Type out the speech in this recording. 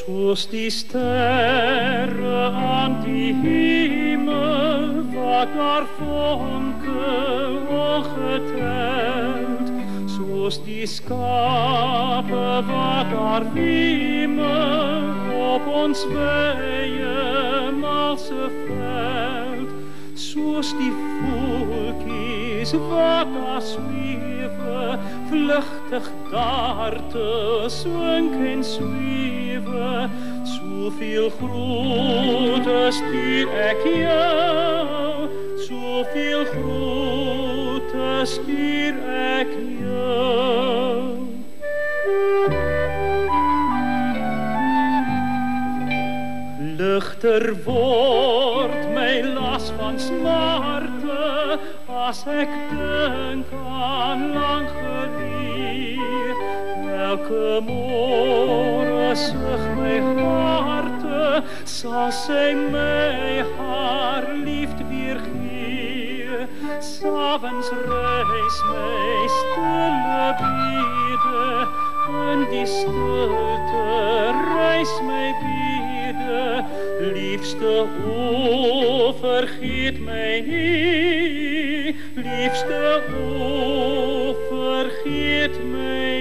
Soos die sterre aan die hemel, wat daar vonkel ongeteld, soos die skape wat daar wemel op ons wye malse veld, soos die voeltjies wat daar zwewe, vlugtig daar te swink en zwewe, soveel groete stuur ek jou, soveel groete stuur ek jou. Ligter word my las van smarte, as ek dink aan lang gelief. Elke môre sug my harte, sal sy my haar liefde weer gee. S'avonds reis my stille bede, in die stilte reis my bede. Liefste, o, vergeet my nie, liefste, o, vergeet my